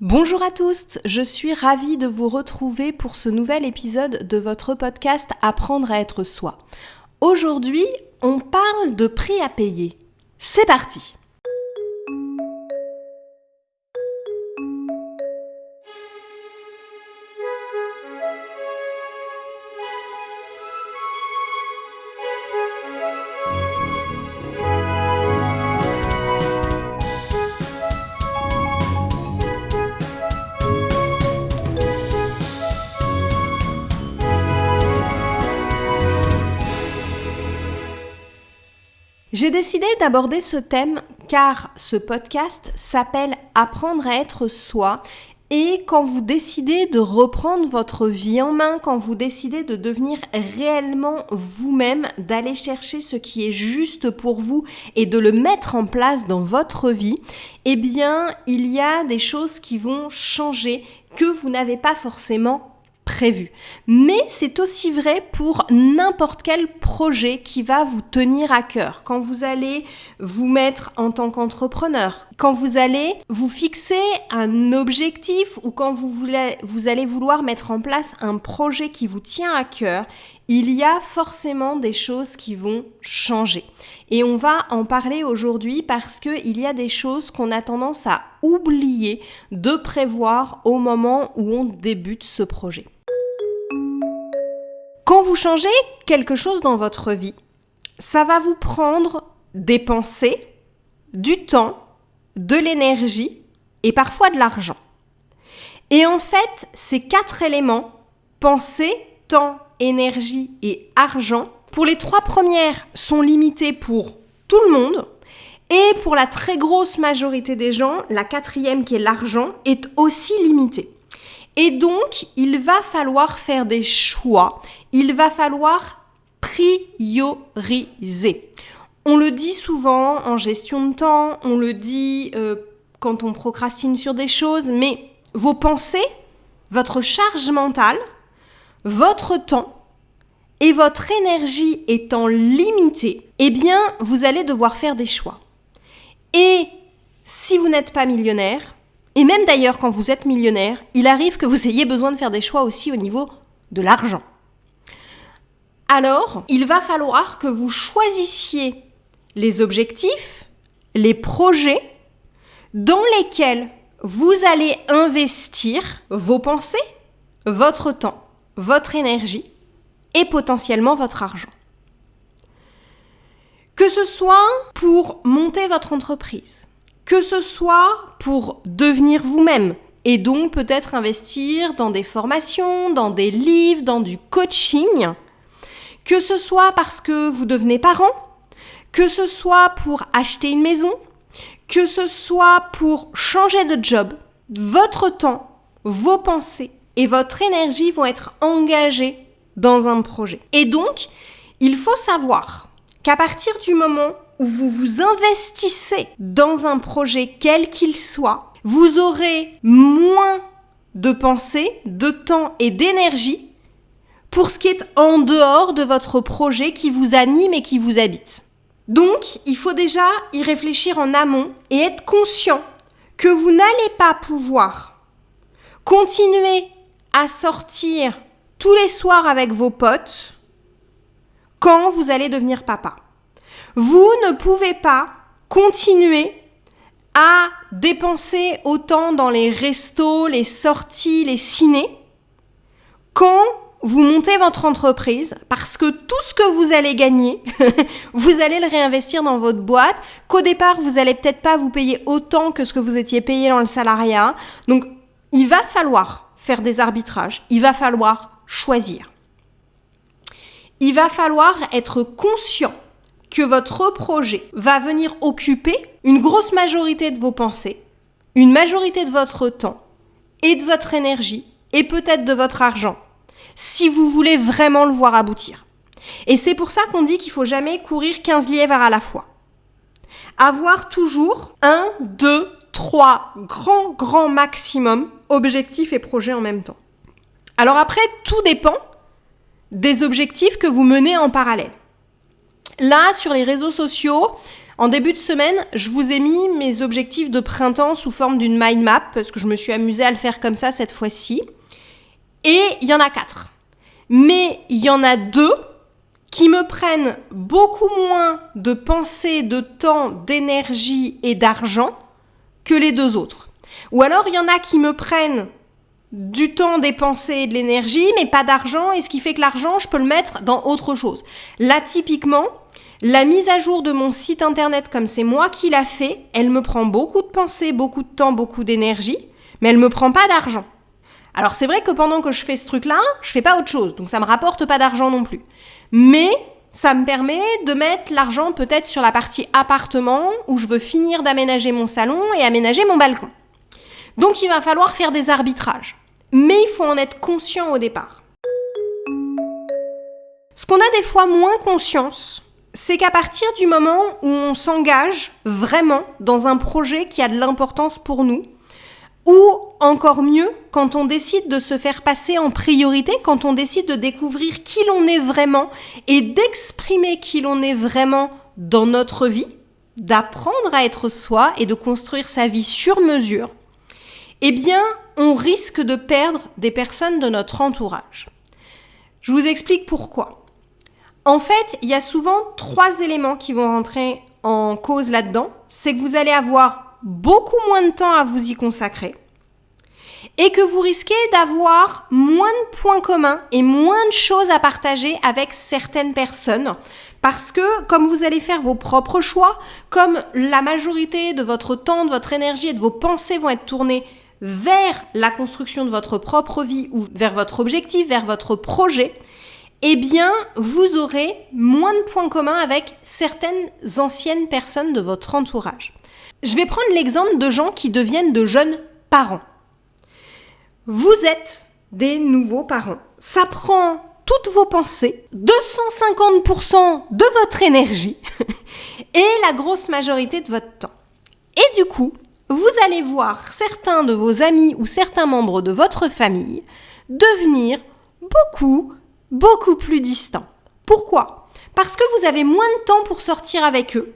Bonjour à tous, je suis ravie de vous retrouver pour ce nouvel épisode de votre podcast Apprendre à être soi. Aujourd'hui, on parle de prix à payer. C'est parti! J'ai décidé d'aborder ce thème car ce podcast s'appelle Apprendre à être soi et quand vous décidez de reprendre votre vie en main, quand vous décidez de devenir réellement vous-même, d'aller chercher ce qui est juste pour vous et de le mettre en place dans votre vie, eh bien, il y a des choses qui vont changer que vous n'avez pas forcément prévu. Mais c'est aussi vrai pour n'importe quel projet qui va vous tenir à cœur. Quand vous allez vous mettre en tant qu'entrepreneur, quand vous allez vous fixer un objectif ou quand vous allez vouloir mettre en place un projet qui vous tient à cœur, il y a forcément des choses qui vont changer. Et on va en parler aujourd'hui parce qu'il y a des choses qu'on a tendance à oublier de prévoir au moment où on débute ce projet. Quand vous changez quelque chose dans votre vie, ça va vous prendre des pensées, du temps, de l'énergie et parfois de l'argent. Et en fait, ces 4 éléments, pensée, temps, énergie et argent, pour les 3 premières sont limités pour tout le monde et pour la très grosse majorité des gens, la 4e qui est l'argent est aussi limitée. Et donc, il va falloir faire des choix, il va falloir prioriser. On le dit souvent en gestion de temps, on le dit quand on procrastine sur des choses, mais vos pensées, votre charge mentale, votre temps et votre énergie étant limitées, eh bien, vous allez devoir faire des choix. Et si vous n'êtes pas millionnaire, et même d'ailleurs quand vous êtes millionnaire, il arrive que vous ayez besoin de faire des choix aussi au niveau de l'argent. Alors, il va falloir que vous choisissiez les objectifs, les projets dans lesquels vous allez investir vos pensées, votre temps, votre énergie et potentiellement votre argent. Que ce soit pour monter votre entreprise, que ce soit pour devenir vous-même et donc peut-être investir dans des formations, dans des livres, dans du coaching, que ce soit parce que vous devenez parent, que ce soit pour acheter une maison, que ce soit pour changer de job, votre temps, vos pensées et votre énergie vont être engagés dans un projet. Et donc, il faut savoir qu'à partir du moment où vous vous investissez dans un projet quel qu'il soit, vous aurez moins de pensées, de temps et d'énergie pour ce qui est en dehors de votre projet qui vous anime et qui vous habite. Donc, il faut déjà y réfléchir en amont et être conscient que vous n'allez pas pouvoir continuer à sortir tous les soirs avec vos potes quand vous allez devenir papa. Vous ne pouvez pas continuer à dépenser autant dans les restos, les sorties, les cinés quand vous montez votre entreprise parce que tout ce que vous allez gagner, vous allez le réinvestir dans votre boîte, qu'au départ, vous allez peut-être pas vous payer autant que ce que vous étiez payé dans le salariat. Donc, il va falloir faire des arbitrages, il va falloir choisir. Il va falloir être conscient que votre projet va venir occuper une grosse majorité de vos pensées, une majorité de votre temps et de votre énergie et peut-être de votre argent, si vous voulez vraiment le voir aboutir. Et c'est pour ça qu'on dit qu'il ne faut jamais courir 15 lièvres à la fois. Avoir toujours 1, 2, 3 grands maximum objectifs et projets en même temps. Alors après, tout dépend des objectifs que vous menez en parallèle. Là, sur les réseaux sociaux, En début de semaine, je vous ai mis mes objectifs de printemps sous forme d'une mind map parce que je me suis amusée à le faire comme ça cette fois-ci. Et il y en a 4. Mais il y en a 2 qui me prennent beaucoup moins de pensée, de temps, d'énergie et d'argent que les 2 autres. Ou alors il y en a qui me prennent du temps, des pensées et de l'énergie, mais pas d'argent, et ce qui fait que l'argent, je peux le mettre dans autre chose. Là, typiquement, la mise à jour de mon site internet, comme c'est moi qui l'a fait, elle me prend beaucoup de pensées, beaucoup de temps, beaucoup d'énergie, mais elle me prend pas d'argent. Alors c'est vrai que pendant que je fais ce truc-là, je fais pas autre chose, donc ça me rapporte pas d'argent non plus. Mais ça me permet de mettre l'argent peut-être sur la partie appartement, où je veux finir d'aménager mon salon et aménager mon balcon. Donc il va falloir faire des arbitrages. Mais il faut en être conscient au départ. Ce qu'on a des fois moins conscience, c'est qu'à partir du moment où on s'engage vraiment dans un projet qui a de l'importance pour nous, ou encore mieux, quand on décide de se faire passer en priorité, quand on décide de découvrir qui l'on est vraiment et d'exprimer qui l'on est vraiment dans notre vie, d'apprendre à être soi et de construire sa vie sur mesure, eh bien, on risque de perdre des personnes de notre entourage. Je vous explique pourquoi. En fait, il y a souvent 3 éléments qui vont rentrer en cause là-dedans. C'est que vous allez avoir beaucoup moins de temps à vous y consacrer et que vous risquez d'avoir moins de points communs et moins de choses à partager avec certaines personnes. Parce que comme vous allez faire vos propres choix, comme la majorité de votre temps, de votre énergie et de vos pensées vont être tournées vers la construction de votre propre vie ou vers votre objectif, vers votre projet, eh bien, vous aurez moins de points communs avec certaines anciennes personnes de votre entourage. Je vais prendre l'exemple de gens qui deviennent de jeunes parents. Vous êtes des nouveaux parents. Ça prend toutes vos pensées, 250% de votre énergie et la grosse majorité de votre temps. Et du coup, vous allez voir certains de vos amis ou certains membres de votre famille devenir beaucoup plus distants. Pourquoi ? Parce que vous avez moins de temps pour sortir avec eux.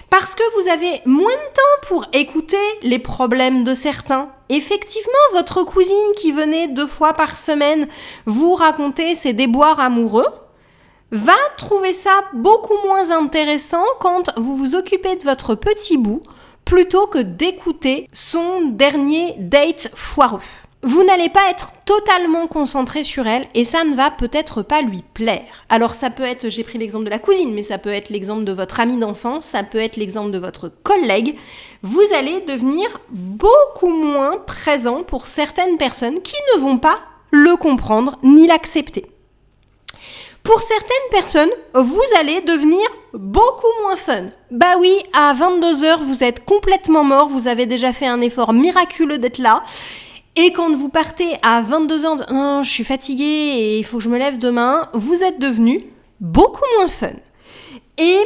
Parce que vous avez moins de temps pour écouter les problèmes de certains. Effectivement, votre cousine qui venait 2 fois par semaine vous raconter ses déboires amoureux va trouver ça beaucoup moins intéressant quand vous vous occupez de votre petit bout plutôt que d'écouter son dernier date foireux. Vous n'allez pas être totalement concentré sur elle et ça ne va peut-être pas lui plaire. Alors ça peut être, j'ai pris l'exemple de la cousine, mais ça peut être l'exemple de votre ami d'enfance, ça peut être l'exemple de votre collègue. Vous allez devenir beaucoup moins présent pour certaines personnes qui ne vont pas le comprendre ni l'accepter. Pour certaines personnes, vous allez devenir beaucoup moins fun. Bah oui, à 22h, vous êtes complètement mort, vous avez déjà fait un effort miraculeux d'être là. Et quand vous partez à 22h, non, je suis fatiguée et il faut que je me lève demain, vous êtes devenu beaucoup moins fun. Et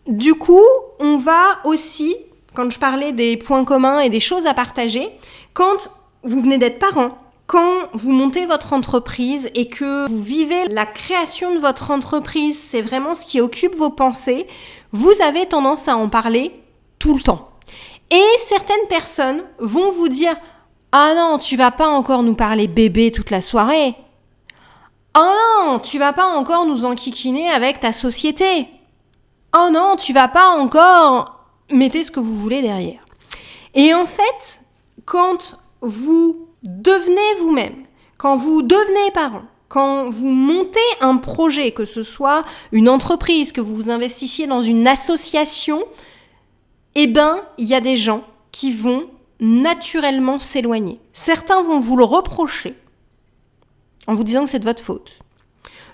du coup, on va aussi, quand je parlais des points communs et des choses à partager, quand vous venez d'être parent, quand vous montez votre entreprise et que vous vivez la création de votre entreprise, c'est vraiment ce qui occupe vos pensées, vous avez tendance à en parler tout le temps. Et certaines personnes vont vous dire « Ah non, tu vas pas encore nous parler bébé toute la soirée. Oh non, tu vas pas encore nous enquiquiner avec ta société. Oh non, tu vas pas encore... » Mettez ce que vous voulez derrière. Et en fait, quand vous devenez vous-même, quand vous devenez parent, quand vous montez un projet, que ce soit une entreprise, que vous vous investissiez dans une association, eh ben, il y a des gens qui vont naturellement s'éloigner. Certains vont vous le reprocher en vous disant que c'est de votre faute.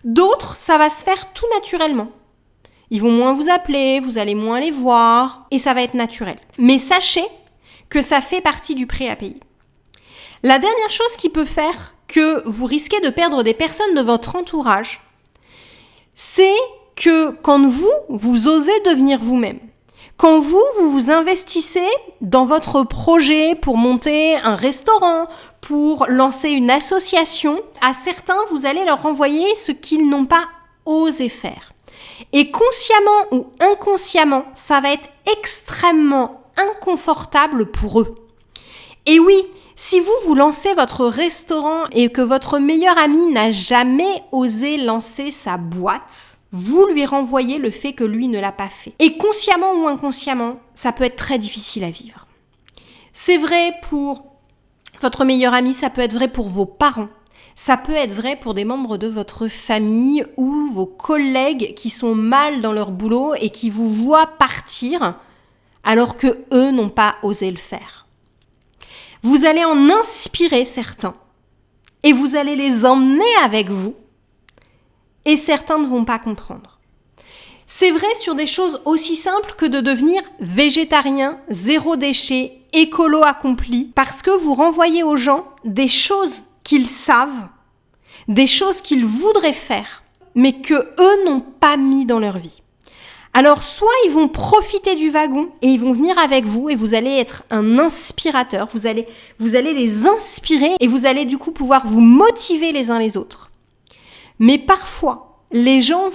D'autres, ça va se faire tout naturellement. Ils vont moins vous appeler, vous allez moins les voir et ça va être naturel. Mais sachez que ça fait partie du prix à payer. La dernière chose qui peut faire que vous risquez de perdre des personnes de votre entourage, c'est que quand vous osez devenir vous-même, quand vous vous investissez dans votre projet pour monter un restaurant, pour lancer une association, à certains, vous allez leur envoyer ce qu'ils n'ont pas osé faire. Et consciemment ou inconsciemment, ça va être extrêmement inconfortable pour eux. Et oui, si vous lancez votre restaurant et que votre meilleur ami n'a jamais osé lancer sa boîte, vous lui renvoyez le fait que lui ne l'a pas fait. Et consciemment ou inconsciemment, ça peut être très difficile à vivre. C'est vrai pour votre meilleur ami, ça peut être vrai pour vos parents. Ça peut être vrai pour des membres de votre famille ou vos collègues qui sont mal dans leur boulot et qui vous voient partir alors que eux n'ont pas osé le faire. Vous allez en inspirer certains et vous allez les emmener avec vous et certains ne vont pas comprendre. C'est vrai sur des choses aussi simples que de devenir végétarien, zéro déchet, écolo accompli, parce que vous renvoyez aux gens des choses qu'ils savent, des choses qu'ils voudraient faire, mais que eux n'ont pas mis dans leur vie. Alors, soit ils vont profiter du wagon et ils vont venir avec vous et vous allez être un inspirateur, vous allez les inspirer et vous allez du coup pouvoir vous motiver les uns les autres. Mais parfois, les gens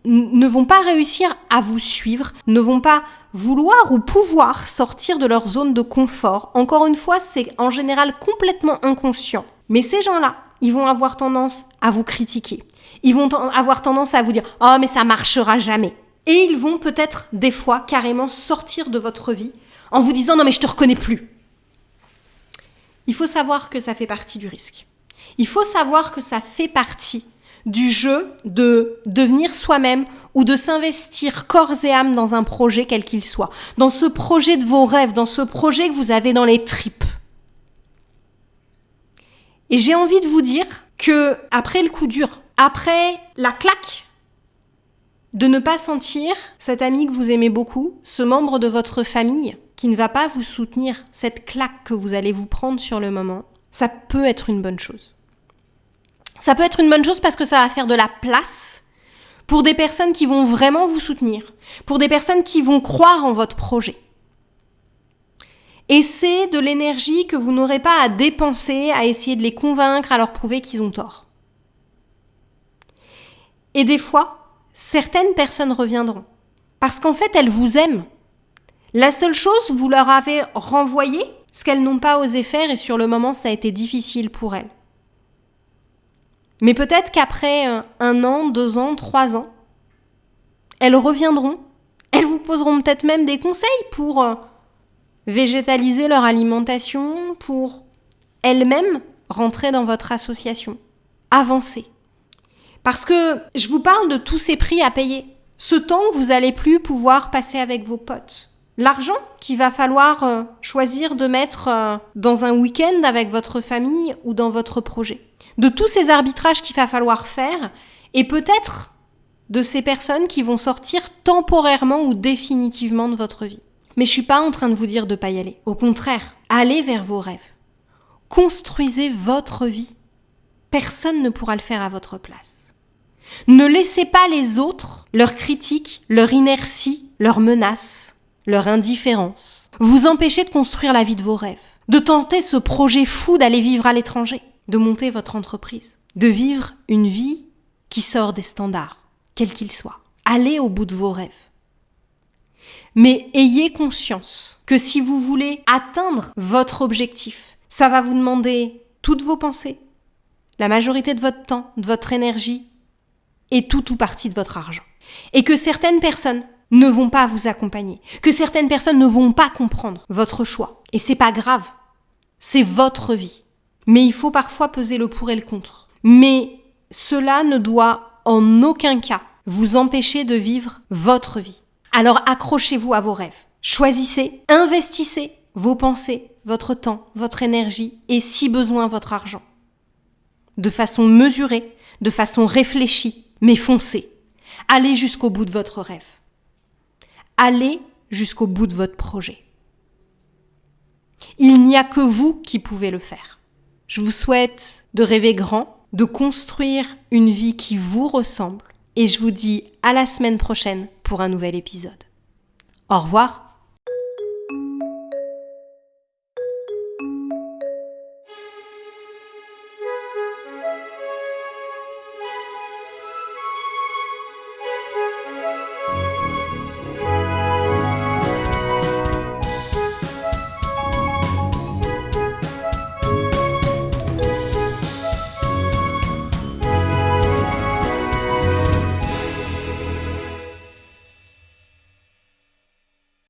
ne vont pas réussir à vous suivre, ne vont pas vouloir ou pouvoir sortir de leur zone de confort. Encore une fois, c'est en général complètement inconscient. Mais ces gens-là, ils vont avoir tendance à vous critiquer. Ils vont avoir tendance à vous dire « Oh, mais ça marchera jamais ». Et ils vont peut-être des fois carrément sortir de votre vie en vous disant « Non, mais je te reconnais plus ». Il faut savoir que ça fait partie du risque. Il faut savoir que ça fait partie du jeu de devenir soi-même ou de s'investir corps et âme dans un projet quel qu'il soit, dans ce projet de vos rêves, dans ce projet que vous avez dans les tripes. Et j'ai envie de vous dire que après le coup dur, après la claque, de ne pas sentir cet ami que vous aimez beaucoup, ce membre de votre famille qui ne va pas vous soutenir, cette claque que vous allez vous prendre sur le moment, ça peut être une bonne chose. Ça peut être une bonne chose parce que ça va faire de la place pour des personnes qui vont vraiment vous soutenir, pour des personnes qui vont croire en votre projet. Et c'est de l'énergie que vous n'aurez pas à dépenser, à essayer de les convaincre, à leur prouver qu'ils ont tort. Et des fois, certaines personnes reviendront parce qu'en fait, elles vous aiment. La seule chose, vous leur avez renvoyé ce qu'elles n'ont pas osé faire et sur le moment, ça a été difficile pour elles. Mais peut-être qu'après 1 an, 2 ans, 3 ans, elles reviendront. Elles vous poseront peut-être même des conseils pour végétaliser leur alimentation, pour elles-mêmes rentrer dans votre association. Avancer. Parce que je vous parle de tous ces prix à payer. Ce temps que vous n'allez plus pouvoir passer avec vos potes. L'argent qu'il va falloir choisir de mettre dans un week-end avec votre famille ou dans votre projet. De tous ces arbitrages qu'il va falloir faire et peut-être de ces personnes qui vont sortir temporairement ou définitivement de votre vie. Mais je suis pas en train de vous dire de pas y aller. Au contraire, allez vers vos rêves. Construisez votre vie. Personne ne pourra le faire à votre place. Ne laissez pas les autres, leurs critiques, leur inertie, leurs menaces, leur indifférence, vous empêcher de construire la vie de vos rêves, de tenter ce projet fou d'aller vivre à l'étranger, de monter votre entreprise, de vivre une vie qui sort des standards, quels qu'ils soient. Allez au bout de vos rêves. Mais ayez conscience que si vous voulez atteindre votre objectif, ça va vous demander toutes vos pensées, la majorité de votre temps, de votre énergie et tout ou partie de votre argent. Et que certaines personnes ne vont pas vous accompagner, que certaines personnes ne vont pas comprendre votre choix. Et c'est pas grave, c'est votre vie. Mais il faut parfois peser le pour et le contre. Mais cela ne doit en aucun cas vous empêcher de vivre votre vie. Alors accrochez-vous à vos rêves. Choisissez, investissez vos pensées, votre temps, votre énergie et si besoin votre argent. De façon mesurée, de façon réfléchie, mais foncez. Allez jusqu'au bout de votre rêve. Allez jusqu'au bout de votre projet. Il n'y a que vous qui pouvez le faire. Je vous souhaite de rêver grand, de construire une vie qui vous ressemble et je vous dis à la semaine prochaine pour un nouvel épisode. Au revoir.